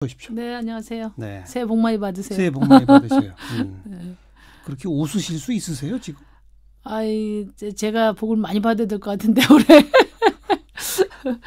보십시오. 네, 안녕하세요. 네. 새해 복 많이 받으세요. 새해 복 많이 받으세요. 네. 그렇게 웃으실 수 있으세요 지금? 아이, 제가 복을 많이 받아야 될 것 같은데 올해.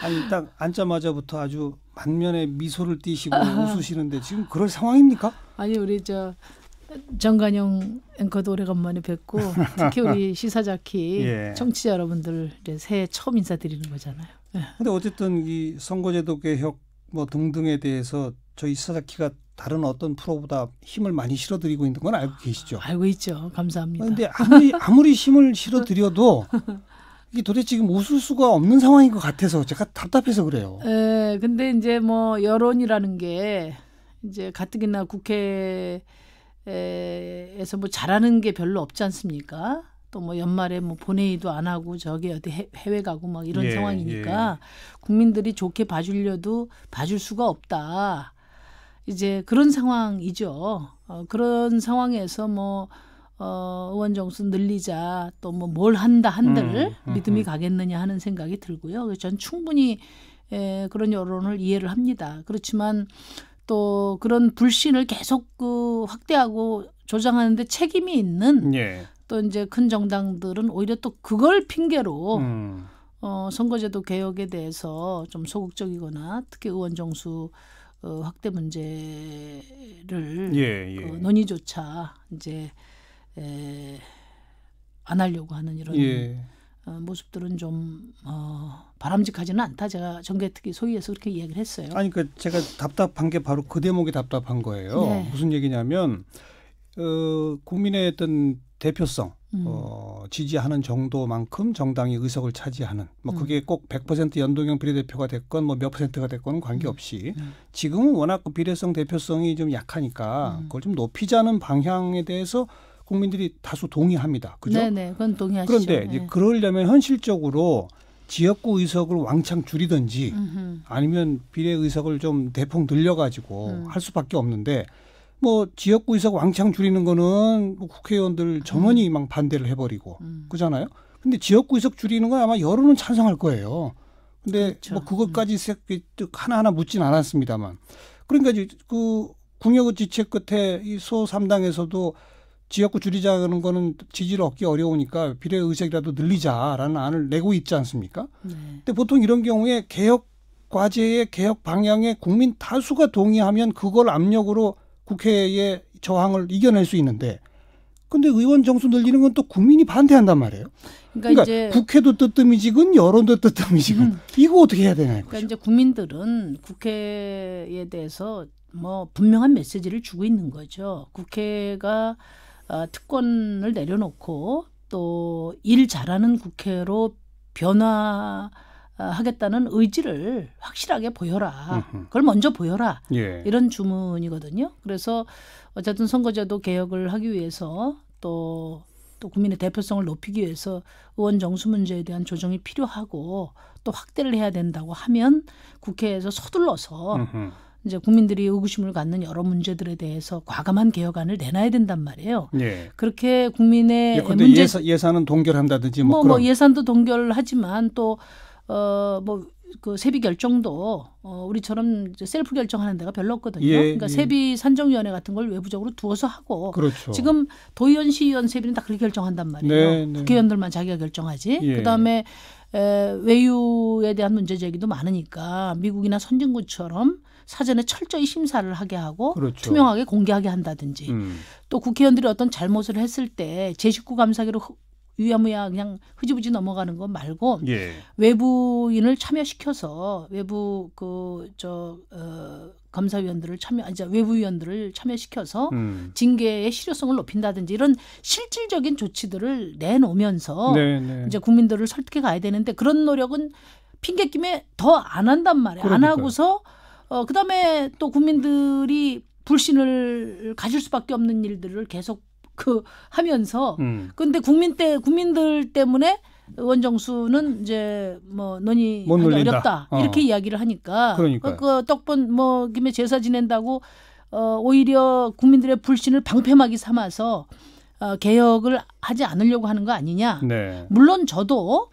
아니 딱 앉자마자부터 아주 만면에 미소를 띠시고 웃으시는데 지금 그럴 상황입니까? 아니 우리 정관용 앵커도 오래간만에 뵙고 특히 우리 시사자키 예. 청취자 여러분들 이제 새해 처음 인사드리는 거잖아요. 근데 어쨌든 이 선거제도 개혁 뭐 등등에 대해서 저희 시사자키가 다른 어떤 프로보다 힘을 많이 실어드리고 있는 건 알고 계시죠? 알고 있죠. 감사합니다. 그런데 아무리 힘을 실어드려도 이게 도대체 지금 웃을 수가 없는 상황인 것 같아서 제가 답답해서 그래요. 근데 이제 뭐 여론이라는 게 이제 가뜩이나 국회에서 뭐 잘하는 게 별로 없지 않습니까? 또 뭐 연말에 뭐 본회의도 안 하고 저기 어디 해외 가고 막 이런 상황이니까 국민들이 좋게 봐주려도 봐줄 수가 없다. 이제 그런 상황이죠. 그런 상황에서 뭐 의원 정수 늘리자 또 뭐 뭘 한다 한들 믿음이 가겠느냐 하는 생각이 들고요. 그래서 전 충분히 그런 여론을 이해를 합니다. 그렇지만 또 그런 불신을 계속 확대하고 조장하는데 책임이 있는 또 이제 큰 정당들은 오히려 또 그걸 핑계로 선거제도 개혁에 대해서 좀 소극적이거나 특히 의원 정수 확대 문제를 논의조차 이제 안 하려고 하는 이런 모습들은 좀 바람직하지는 않다. 제가 정개특위 소위에서 그렇게 이야기를 했어요. 아니 그러니까 제가 답답한 게 바로 그 대목이 답답한 거예요. 네. 무슨 얘기냐면 국민의 어떤 대표성 지지하는 정도만큼 정당이 의석을 차지하는 뭐 그게 꼭 100% 연동형 비례대표가 됐건 뭐 몇 %가 됐건 관계없이 지금은 워낙 그 비례성 대표성이 좀 약하니까 그걸 좀 높이자는 방향에 대해서 국민들이 다수 동의합니다. 그죠? 네네, 그건 동의하시죠. 그런데 이제 그러려면 현실적으로 지역구 의석을 왕창 줄이든지 아니면 비례 의석을 좀 대폭 늘려가지고 할 수밖에 없는데 뭐 지역구 의석 왕창 줄이는 거는 뭐 국회의원들 전원이 막 반대를 해버리고 그잖아요. 근데 지역구 의석 줄이는 건 아마 여론은 찬성할 거예요. 근데 그렇죠. 뭐 그것까지 하나하나 묻진 않았습니다만 그러니까 이제 그 궁여지책 끝에 이 소 3당에서도 지역구 줄이자는 거는 지지를 얻기 어려우니까 비례 의석이라도 늘리자라는 안을 내고 있지 않습니까? 네. 근데 보통 이런 경우에 개혁 과제의 개혁 방향에 국민 다수가 동의하면 그걸 압력으로 국회의 저항을 이겨낼 수 있는데 근데 의원 정수 늘리는 건 또 국민이 반대한단 말이에요. 그러니까 이제 국회도 뜨뜻미지근 여론도 뜨뜻미지근 이거 어떻게 해야 되나요? 그러니까 이제 국민들은 국회에 대해서 뭐 분명한 메시지를 주고 있는 거죠. 국회가 특권을 내려놓고 또 일 잘하는 국회로 변화하겠다는 의지를 확실하게 보여라. 그걸 먼저 보여라. 이런 주문이거든요. 그래서 어쨌든 선거제도 개혁을 하기 위해서 또 국민의 대표성을 높이기 위해서 의원 정수 문제에 대한 조정이 필요하고 또 확대를 해야 된다고 하면 국회에서 서둘러서 이제 국민들이 의구심을 갖는 여러 문제들에 대해서 과감한 개혁안을 내놔야 된단 말이에요. 그렇게 국민의 문제 예산은 동결한다든지 뭐 뭐 예산도 동결하지만 또 뭐 그 세비 결정도 우리처럼 이제 셀프 결정하는 데가 별로 없거든요. 그러니까 세비 산정위원회 같은 걸 외부적으로 두어서 하고 지금 도의원, 시의원 세비는 다 그렇게 결정한단 말이에요. 국회의원들만 자기가 결정하지. 그다음에 외유에 대한 문제 제기도 많으니까 미국이나 선진국처럼 사전에 철저히 심사를 하게 하고 투명하게 공개하게 한다든지 또 국회의원들이 어떤 잘못을 했을 때 제19 감사기로 유야무야 그냥 흐지부지 넘어가는 거 말고 외부인을 참여시켜서 외부 감사위원들을 외부위원들을 참여시켜서 징계의 실효성을 높인다든지 이런 실질적인 조치들을 내놓으면서 이제 국민들을 설득해 가야 되는데 그런 노력은 핑계김에 더 안 한단 말이에요. 안 하고서 그다음에 또 국민들이 불신을 가질 수밖에 없는 일들을 계속 하면서 근데 국민들 때문에 의원 정수는 이제 뭐 논의하기 어렵다 이렇게 이야기를 하니까 그 떡본 뭐 김에 제사 지낸다고 오히려 국민들의 불신을 방패막이 삼아서 개혁을 하지 않으려고 하는 거 아니냐. 물론 저도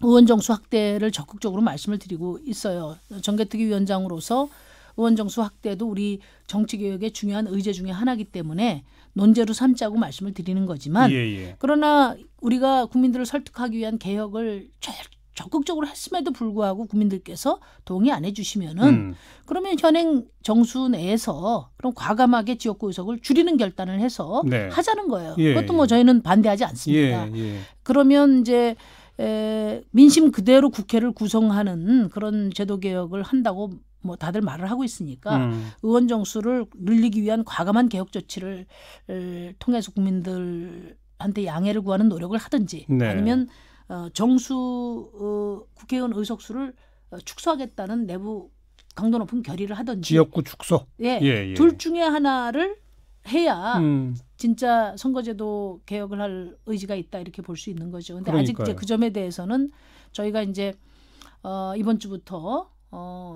의원 정수 확대를 적극적으로 말씀을 드리고 있어요. 정개특위 위원장으로서 의원 정수 확대도 우리 정치 개혁의 중요한 의제 중에 하나이기 때문에 논제로 삼자고 말씀을 드리는 거지만 그러나 우리가 국민들을 설득하기 위한 개혁을 적극적으로 했음에도 불구하고 국민들께서 동의 안 해주시면은 그러면 현행 정수 내에서 그럼 과감하게 지역구 의석을 줄이는 결단을 해서 네. 하자는 거예요. 그것도 뭐 저희는 반대하지 않습니다. 예. 그러면 이제 민심 그대로 국회를 구성하는 그런 제도 개혁을 한다고 뭐 다들 말을 하고 있으니까 의원 정수를 늘리기 위한 과감한 개혁 조치를 통해서 국민들한테 양해를 구하는 노력을 하든지 네. 아니면 정수 국회의원 의석수를 축소하겠다는 내부 강도 높은 결의를 하든지 지역구 축소. 예. 둘 중에 하나를 해야 진짜 선거제도 개혁을 할 의지가 있다 이렇게 볼 수 있는 거죠. 근데 아직 이제 그 점에 대해서는 저희가 이제 이번 주부터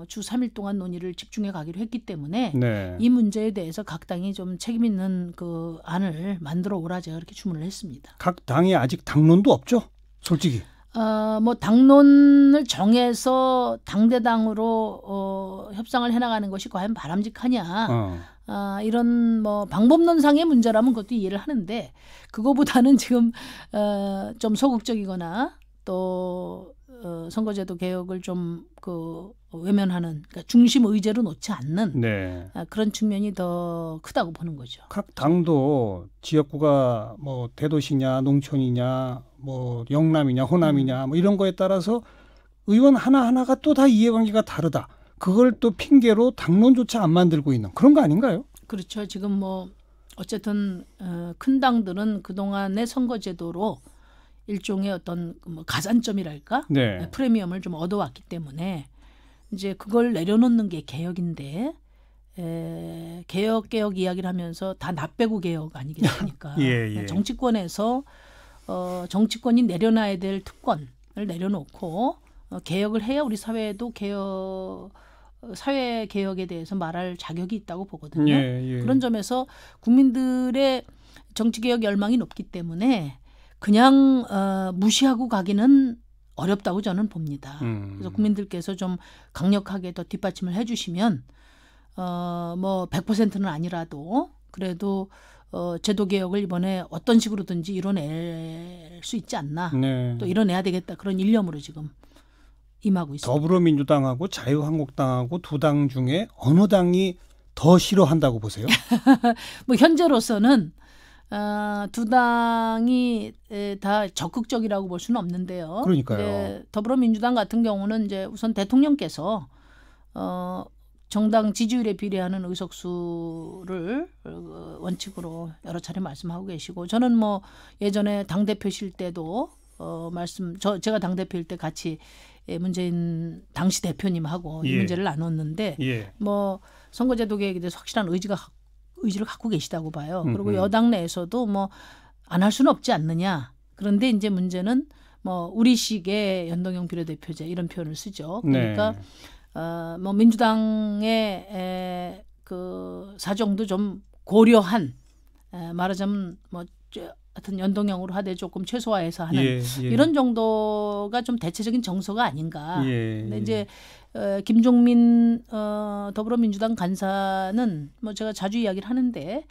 주 3일 동안 논의를 집중해 가기로 했기 때문에 네. 이 문제에 대해서 각 당이 좀 책임 있는 그 안을 만들어 오라 제가 그렇게 주문을 했습니다. 각 당이 아직 당론도 없죠? 솔직히. 뭐 당론을 정해서 당대당으로 협상을 해나가는 것이 과연 바람직하냐. 이런 뭐 방법론상의 문제라면 그것도 이해를 하는데 그거보다는 지금 좀 소극적이거나 또 선거제도 개혁을 좀 외면하는 그러니까 중심 의제로 놓지 않는 네. 그런 측면이 더 크다고 보는 거죠. 각 당도 지역구가 뭐 대도시냐 농촌이냐 뭐 영남이냐 호남이냐 뭐 이런 거에 따라서 의원 하나하나가 또 다 이해관계가 다르다. 그걸 또 핑계로 당론조차 안 만들고 있는 그런 거 아닌가요? 그렇죠. 지금 뭐 어쨌든 큰 당들은 그동안의 선거제도로 일종의 어떤 뭐 가산점이랄까 네. 프리미엄을 좀 얻어왔기 때문에 이제 그걸 내려놓는 게 개혁인데 개혁 이야기를 하면서 다 나 빼고 개혁 아니겠습니까? 예. 정치권에서 정치권이 내려놔야 될 특권을 내려놓고 개혁을 해야 우리 사회도 사회 개혁에 대해서 말할 자격이 있다고 보거든요. 예. 그런 점에서 국민들의 정치 개혁 열망이 높기 때문에 그냥 무시하고 가기는 어렵다고 저는 봅니다. 그래서 국민들께서 좀 강력하게 더 뒷받침을 해주시면 뭐 100%는 아니라도 그래도 제도 개혁을 이번에 어떤 식으로든지 이뤄낼 수 있지 않나. 네. 또 이뤄내야 되겠다 그런 일념으로 지금 임하고 있습니다. 더불어민주당하고 자유한국당하고 두 당 중에 어느 당이 더 싫어한다고 보세요? 뭐 현재로서는 두 당이 다 적극적이라고 볼 수는 없는데요. 그러니까요. 더불어민주당 같은 경우는 이제 우선 대통령께서 정당 지지율에 비례하는 의석수를 원칙으로 여러 차례 말씀하고 계시고 저는 뭐 예전에 당대표실 때도 제가 당대표일 때 같이 문재인 당시 대표님하고 이 문제를 나눴는데 뭐 선거제도 개혁에 대해서 확실한 의지를 갖고 계시다고 봐요. 그리고 여당 내에서도 뭐 안 할 수는 없지 않느냐. 그런데 이제 문제는 뭐 우리식의 연동형 비례대표제 이런 표현을 쓰죠. 그러니까 뭐 민주당의 그 사정도 좀 고려한 말하자면 뭐 하여튼 연동형으로 하되 조금 최소화해서 하는 이런 정도가 좀 대체적인 정서가 아닌가. 근데 이제 김종민 더불어민주당 간사는 뭐 제가 자주 이야기를 하는데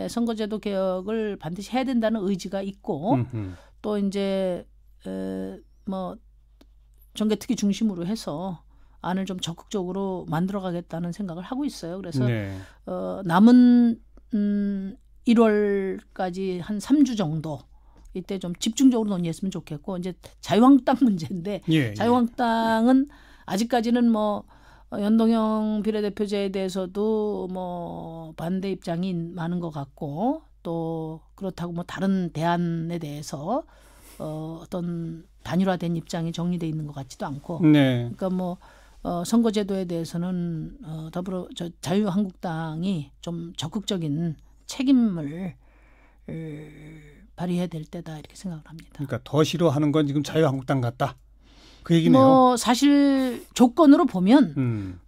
선거제도 개혁을 반드시 해야 된다는 의지가 있고 또 이제 뭐 정개특위 중심으로 해서 안을 좀 적극적으로 만들어가겠다는 생각을 하고 있어요. 그래서 남은 1월까지 한 3주 정도 이때 좀 집중적으로 논의했으면 좋겠고 이제 자유한국당 문제인데 자유한국당은 아직까지는 뭐 연동형 비례대표제에 대해서도 뭐 반대 입장이 많은 것 같고 또 그렇다고 뭐 다른 대안에 대해서 어떤 단일화된 입장이 정리돼 있는 것 같지도 않고 그러니까 뭐 선거제도에 대해서는 자유한국당이 좀 적극적인 책임을 발휘해야 될 때다 이렇게 생각을 합니다. 그러니까 더 싫어하는 건 지금 자유한국당 같다. 그 얘기네요. 뭐 사실 조건으로 보면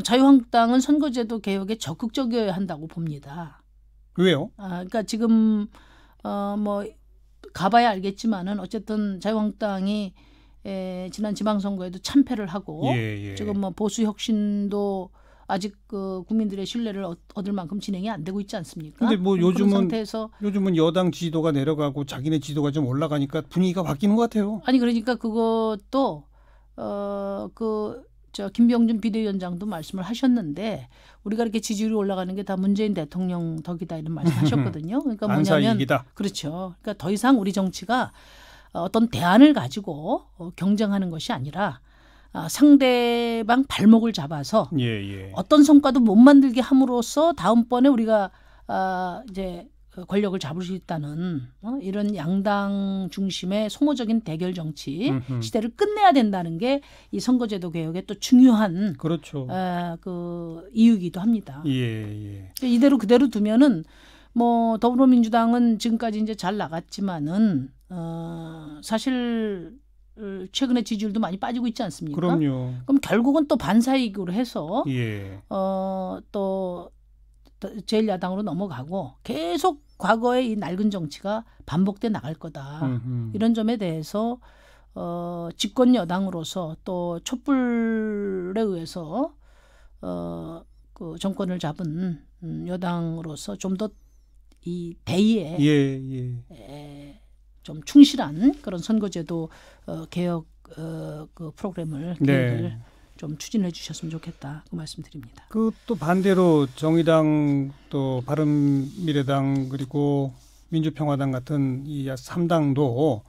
자유한국당은 선거제도 개혁에 적극적이어야 한다고 봅니다. 왜요? 그러니까 지금 뭐 가봐야 알겠지만은 어쨌든 자유한국당이 지난 지방선거에도 참패를 하고 지금 뭐 보수 혁신도 아직 그 국민들의 신뢰를 얻을 만큼 진행이 안 되고 있지 않습니까? 근데 뭐 그런 상태에서 요즘은 여당 지지도가 내려가고 자기네 지지도가 좀 올라가니까 분위기가 바뀌는 것 같아요. 아니 그러니까 그것도 저 김병준 비대위원장도 말씀을 하셨는데 우리가 이렇게 지지율이 올라가는 게 다 문재인 대통령 덕이다 이런 말씀하셨거든요. 그러니까 뭐냐면 안사이익이다. 그렇죠. 그러니까 더 이상 우리 정치가 어떤 대안을 가지고 경쟁하는 것이 아니라 상대방 발목을 잡아서 어떤 성과도 못 만들게 함으로써 다음번에 우리가 이제 권력을 잡을 수 있다는 이런 양당 중심의 소모적인 대결 정치 시대를 끝내야 된다는 게 이 선거제도 개혁의 또 중요한 그렇죠. 그 이유이기도 합니다. 예. 이대로 그대로 두면은 뭐 더불어민주당은 지금까지 이제 잘 나갔지만은 사실 최근에 지지율도 많이 빠지고 있지 않습니까? 그럼요. 그럼 결국은 또 반사이익으로 해서 또 제1야당으로 넘어가고 계속 과거의 이 낡은 정치가 반복돼 나갈 거다. 이런 점에 대해서 집권 여당으로서 또 촛불에 의해서 그 정권을 잡은 여당으로서 좀 더 이 대의에 좀 충실한 그런 선거제도 개혁 그 프로그램을 계획을 좀 추진해 주셨으면 좋겠다 그 말씀드립니다. 그 또 반대로 정의당 또 바른미래당 그리고 민주평화당 같은 이 3당도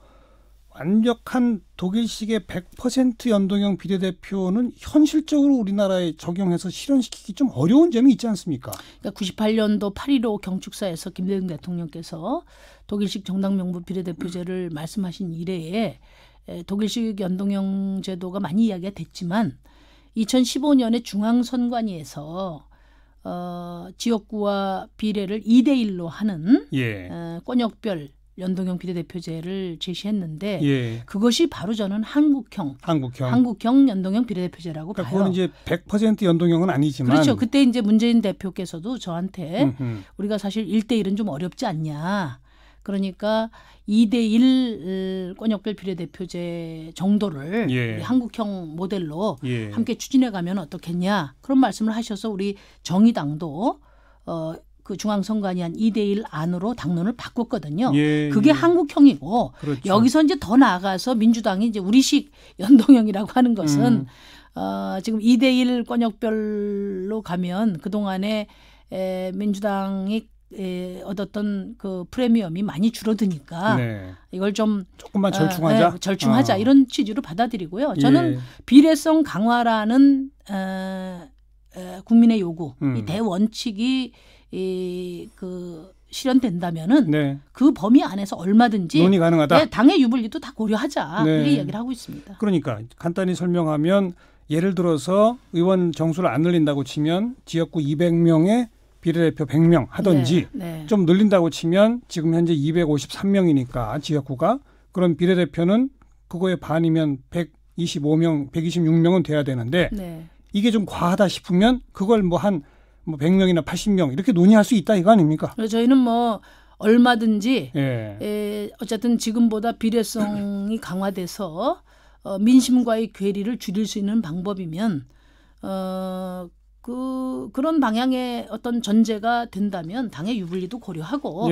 완벽한 독일식의 100% 연동형 비례대표는 현실적으로 우리나라에 적용해서 실현시키기 좀 어려운 점이 있지 않습니까? 그러니까 98년도 8.15 경축사에서 김대중 대통령께서 독일식 정당 명부 비례대표제를 말씀하신 이래에 독일식 연동형 제도가 많이 이야기가 됐지만 2015년에 중앙선관위에서 지역구와 비례를 2대1로 하는 권역별 연동형 비례대표제를 제시했는데 그것이 바로 저는 한국형 연동형 비례대표제라고 그러니까 봐요. 그건 이제 100% 연동형은 아니지만 그렇죠. 그때 이제 문재인 대표께서도 저한테 우리가 사실 1대1은 좀 어렵지 않냐. 그러니까 2대1 권역별 비례대표제 정도를 우리 한국형 모델로 함께 추진해 가면 어떻겠냐. 그런 말씀을 하셔서 우리 정의당도 그 중앙선관위 한 2대1 안으로 당론을 바꿨거든요. 그게 한국형이고 그렇죠. 여기서 이제 더 나아가서 민주당이 이제 우리식 연동형이라고 하는 것은 지금 2대1 권역별로 가면 그동안에 민주당이 얻었던 그 프리미엄이 많이 줄어드니까 이걸 좀 조금만 절충하자. 절충하자 이런 취지로 받아들이고요. 저는 비례성 강화라는 국민의 요구, 이 대원칙이 그 실현된다면은 그 범위 안에서 얼마든지 논의 가능하다. 당의 유불리도 다 고려하자 이렇게 이야기를 하고 있습니다. 그러니까 간단히 설명하면 예를 들어서 의원 정수를 안 늘린다고 치면 지역구 200명에 비례대표 100명 하든지 좀 늘린다고 치면 지금 현재 253명이니까 지역구가 그럼 비례대표는 그거의 반이면 125명, 126명은 돼야 되는데 이게 좀 과하다 싶으면 그걸 뭐 100명이나 80명 이렇게 논의할 수 있다 이거 아닙니까? 저희는 뭐 얼마든지 어쨌든 지금보다 비례성이 강화돼서 민심과의 괴리를 줄일 수 있는 방법이면 그런 방향의 어떤 전제가 된다면 당의 유불리도 고려하고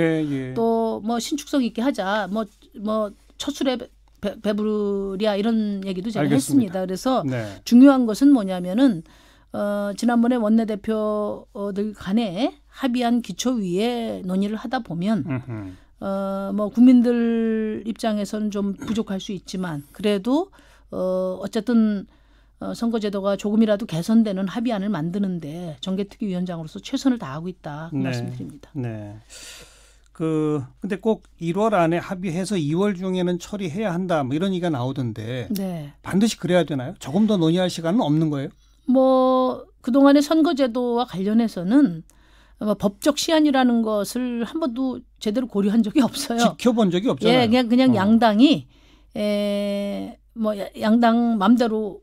또 뭐 신축성 있게 하자 뭐 첫술에 배부르랴 이런 얘기도 제가 했습니다. 그래서 중요한 것은 뭐냐면은 지난번에 원내대표들 간에 합의한 기초위에 논의를 하다 보면 뭐 국민들 입장에서는 좀 부족할 수 있지만 그래도 어쨌든 선거제도가 조금이라도 개선되는 합의안을 만드는데 정개특위위원장으로서 최선을 다하고 있다 그 말씀드립니다. 근데 꼭 1월 안에 합의해서 2월 중에는 처리해야 한다 뭐 이런 얘기가 나오던데 반드시 그래야 되나요? 조금 더 논의할 시간은 없는 거예요? 뭐 그동안의 선거제도와 관련해서는 법적 시한이라는 것을 한 번도 제대로 고려한 적이 없어요. 지켜본 적이 없잖아요. 그냥 양당이 뭐 양당 맘대로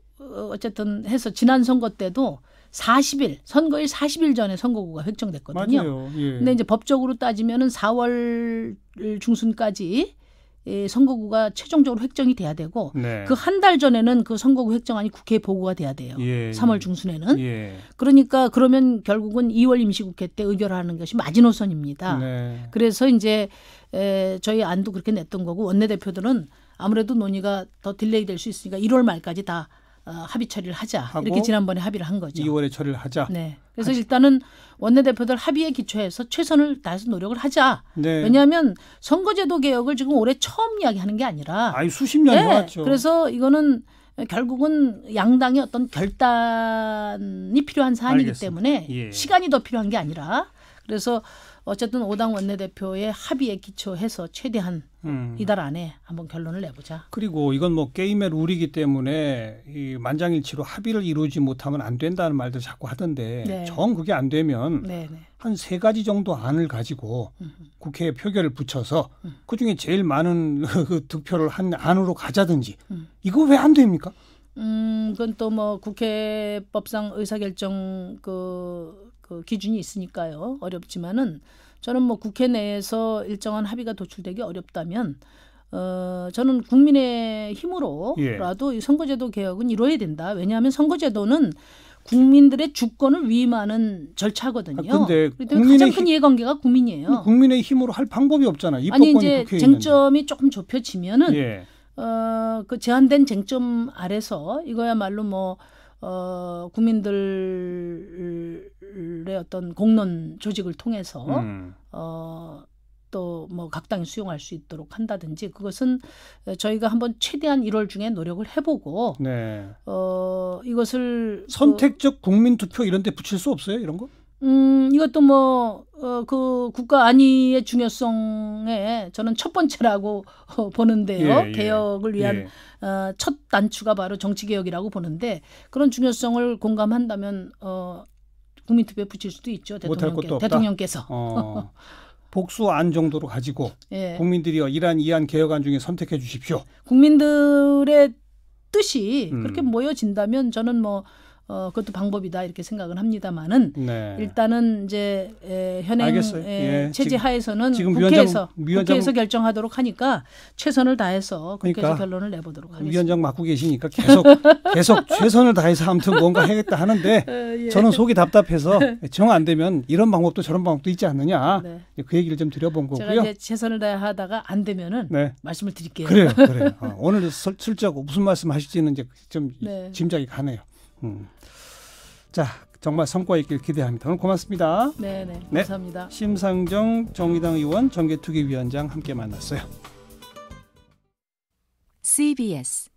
어쨌든 해서 지난 선거 때도 40일 선거일 40일 전에 선거구가 획정됐거든요. 맞아요. 근데 이제 법적으로 따지면은 4월 중순까지 선거구가 최종적으로 획정이 돼야 되고 네. 그 한 달 전에는 그 선거구 획정안이 국회에 보고가 돼야 돼요. 예. 3월 중순에는. 예. 그러니까 그러면 결국은 2월 임시국회 때 의결하는 것이 마지노선입니다. 네. 그래서 이제 저희 안도 그렇게 냈던 거고 원내대표들은 아무래도 논의가 더 딜레이 될 수 있으니까 1월 말까지 다 합의 처리를 하자. 이렇게 지난번에 합의를 한 거죠. 2월에 처리를 하자. 네. 그래서 일단은 원내대표들 합의에 기초해서 최선을 다해서 노력을 하자. 네. 왜냐하면 선거제도 개혁을 지금 올해 처음 이야기하는 게 아니라 아유, 수십 년 해왔죠. 그래서 이거는 결국은 양당의 어떤 결단이 필요한 사안이기 알겠습니다. 때문에 예. 시간이 더 필요한 게 아니라 그래서 어쨌든 5당 원내대표의 합의에 기초해서 최대한 이달 안에 한번 결론을 내보자. 그리고 이건 뭐 게임의 룰이기 때문에 이 만장일치로 합의를 이루지 못하면 안 된다는 말들 자꾸 하던데 네. 정 그게 안 되면 네. 한 3가지 정도 안을 가지고 국회에 표결을 붙여서 그중에 제일 많은 그 득표를 한 안으로 가자든지 이거 왜 안 됩니까? 그건 또 뭐 국회법상 의사결정 그 기준이 있으니까요. 어렵지만은 저는 뭐 국회 내에서 일정한 합의가 도출되기 어렵다면 저는 국민의 힘으로라도 이 선거제도 개혁은 이루어야 된다. 왜냐하면 선거제도는 국민들의 주권을 위임하는 절차거든요. 근데 가장 큰 이해관계가 국민이에요. 국민의 힘으로 할 방법이 없잖아요. 입법권이 아니 이제 국회에 쟁점이 있는데. 조금 좁혀지면은 예. 그 제한된 쟁점 아래서 이거야말로 뭐 국민들의 어떤 공론 조직을 통해서 또 뭐 각 당이 수용할 수 있도록 한다든지 그것은 저희가 한번 최대한 1월 중에 노력을 해보고 네. 이것을 선택적 국민 투표 이런 데 붙일 수 없어요, 이런 거? 이것도 뭐 그 국가 안위의 중요성에 저는 첫 번째라고 보는데요. 예. 개혁을 위한 첫 단추가 바로 정치 개혁이라고 보는데 그런 중요성을 공감한다면 국민 투표에 붙일 수도 있죠. 대통령께서. 복수안 정도로 가지고 예. 국민들이 이란 이안 개혁안 중에 선택해 주십시오. 국민들의 뜻이 그렇게 모여진다면 저는 뭐 그것도 방법이다 이렇게 생각을 합니다만은 네. 일단은 이제 현행 체제 하에서는 지금 국회에서 결정하도록 하니까 최선을 다해서 국회에서 그러니까 결론을 내보도록 하겠습니다. 위원장 맡고 계시니까 계속 최선을 다해서 아무튼 뭔가 해야겠다 하는데 예. 저는 속이 답답해서 정 안 되면 이런 방법도 저런 방법도 있지 않느냐. 네. 그 얘기를 좀 드려본 거고요. 제가 이제 최선을 다하다가 안 되면은 말씀을 드릴게요. 그래요. 오늘 슬쩍 무슨 말씀하실지는 이제 좀 짐작이 가네요. 자, 정말 성과 있길 기대합니다. 오늘 고맙습니다. 네, 감사합니다. 심상정 정의당 의원 정계투기위원장 함께 만났어요. CBS